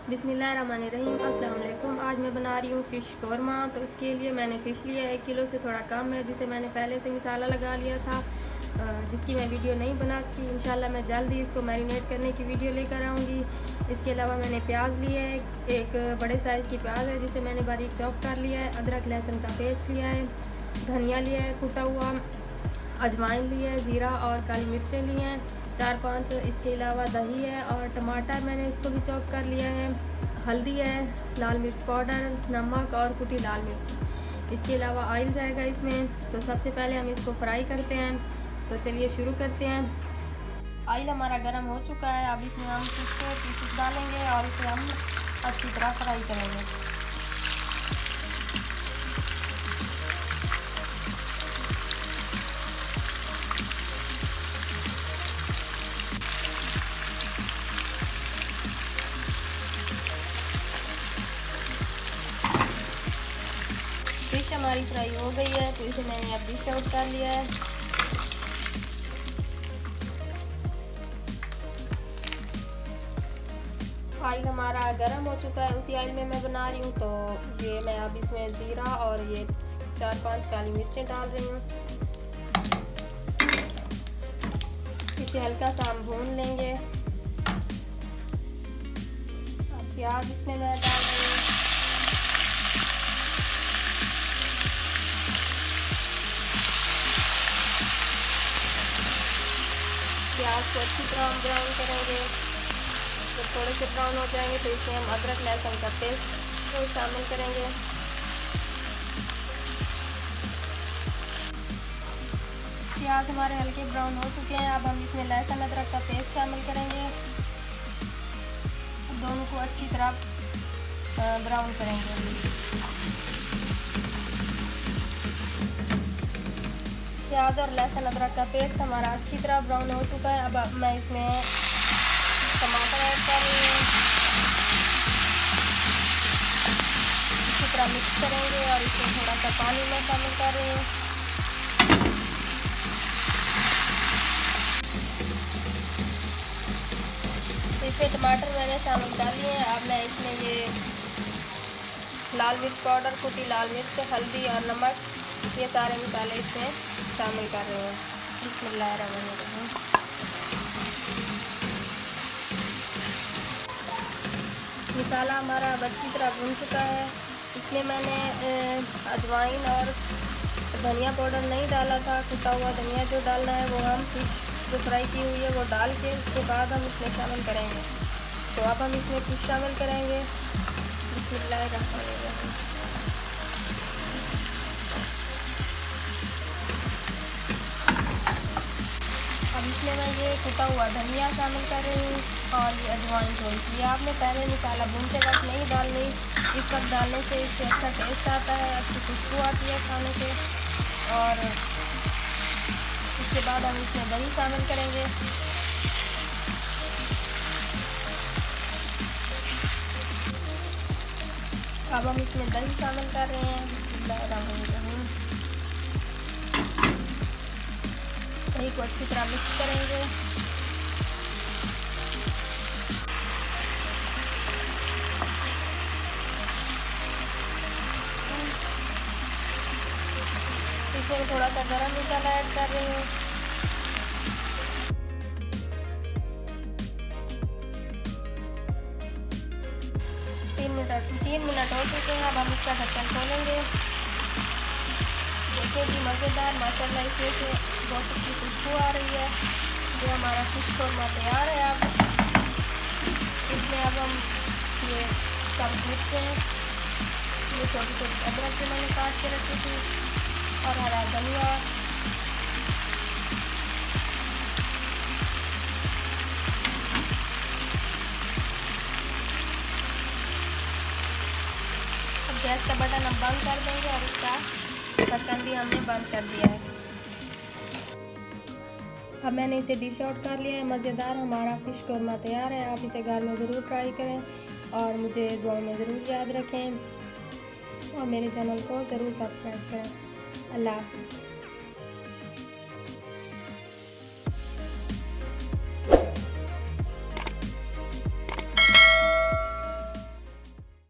बिस्मिल्लाहिर्रहमानिर्रहीम। अस्सलाम वालेकुम। आज मैं बना रही हूँ फ़िश कौरमा। तो उसके लिए मैंने फ़िश लिया है 1 किलो से थोड़ा कम है, जिसे मैंने पहले से मसाला लगा लिया था, जिसकी मैं वीडियो नहीं बना सकी। इंशाल्लाह मैं जल्द ही इसको मैरिनेट करने की वीडियो लेकर आऊँगी। इसके अलावा मैंने प्याज लिया है, एक बड़े साइज़ की प्याज है जिसे मैंने बारीक चॉप कर लिया है। अदरक लहसुन का पेस्ट लिया है, धनिया लिया है कुटा हुआ, अजवाइन लिया है, ज़ीरा और काली मिर्चें ली हैं 4-5। इसके अलावा दही है और टमाटर मैंने इसको भी चॉप कर लिया है। हल्दी है, लाल मिर्च पाउडर, नमक और कुटी लाल मिर्च। इसके अलावा ऑयल जाएगा इसमें। तो सबसे पहले हम इसको फ्राई करते हैं। तो चलिए शुरू करते हैं। ऑयल हमारा गर्म हो चुका है। अब इसमें हम फिश के पीसेस डालेंगे और इसे हम अच्छी तरह फ्राई करेंगे। फिश हमारी फ्राई हो गई है, तो इसे मैंने अब डिश आउट कर लिया है। ऑयल हमारा गर्म हो चुका है, उसी ऑयल में मैं बना रही हूँ। तो ये मैं अब इसमें ज़ीरा और ये 4-5 काली मिर्चें डाल रही हूँ। इसे हल्का सा हम भून लेंगे। अब प्याज इसमें मैं डाल रही हूँ। प्याज को अच्छी तरह हम ब्राउन करेंगे। जब थोड़े से ब्राउन हो जाएंगे तो इसमें हम अदरक लहसुन का पेस्ट को शामिल करेंगे। प्याज हमारे हल्के ब्राउन हो चुके हैं। अब हम इसमें लहसुन अदरक का पेस्ट शामिल करेंगे। दोनों को अच्छी तरह ब्राउन करेंगे। प्याज और लहसुन अदरक का पेस्ट हमारा अच्छी तरह ब्राउन हो चुका है। अब मैं इसमें टमाटर ऐड कर रही हूँ। अच्छी तरह मिक्स करेंगे और इसमें थोड़ा सा पानी में शामिल कर रही हूँ। इसमें टमाटर मैंने शामिल कर लिए हैं। अब मैं इसमें ये लाल मिर्च पाउडर, कुटी लाल मिर्च, हल्दी और नमक, ये सारे मसाले इसमें शामिल कर रहे हैं। बिस्मिल्लाहिर्रहमानिर्रहीम। मसाला हमारा अब अच्छी तरह भून चुका है। इसमें मैंने अजवाइन और धनिया पाउडर नहीं डाला था। कुटा हुआ धनिया जो डालना है वो हम फिश जो फ्राई की हुई है वो डाल के उसके बाद हम इसमें शामिल करेंगे। तो अब हम इसमें फिश शामिल करेंगे। बिस्मिल्लाहिर्रहमानिर्रहीम। अब इसमें मैं ये कुटा हुआ धनिया शामिल कर रही हूँ और ये अजवाइन थोड़ी सी। आपने पहले मसाला भूनते वक्त नहीं डालनी, इस वक्त डालने से इससे अच्छा टेस्ट आता है, अच्छी खुशबू आती है खाने से। और इसके बाद हम इसमें दही शामिल करेंगे। अब हम इसमें दही शामिल कर रहे हैं। बिस्मिल्लाहिर्रहमानिर्रहीम। दही को अच्छी तरह मिक्स करेंगे। इसमें थोड़ा सा गरम मसाला ऐड कर रही हूँ। तीन मिनट हो चुके हैं। अब हम इसका ढक्कन खोलेंगे। देखिए जी, मज़ेदार माशाल्लाह इसमें से बहुत अच्छी खुशबू आ रही है। जो हमारा फिश कौरमा तैयार है। अब इसमें अब हम ये सब मिर्चें, ये छोटी छोटी अदरक जो मैंने काट के रखी थी और हरा धनिया, गैस का बटन हम बंद कर देंगे और इसका ढक्कन भी हमने बंद कर दिया है। अब मैंने इसे डिश आउट कर लिया है। मज़ेदार हमारा फ़िश कौरमा तैयार है। आप इसे घर में ज़रूर ट्राई करें और मुझे दुआ में ज़रूर याद रखें और मेरे चैनल को ज़रूर सब्सक्राइब करें। अल्लाह हाफ़िज़।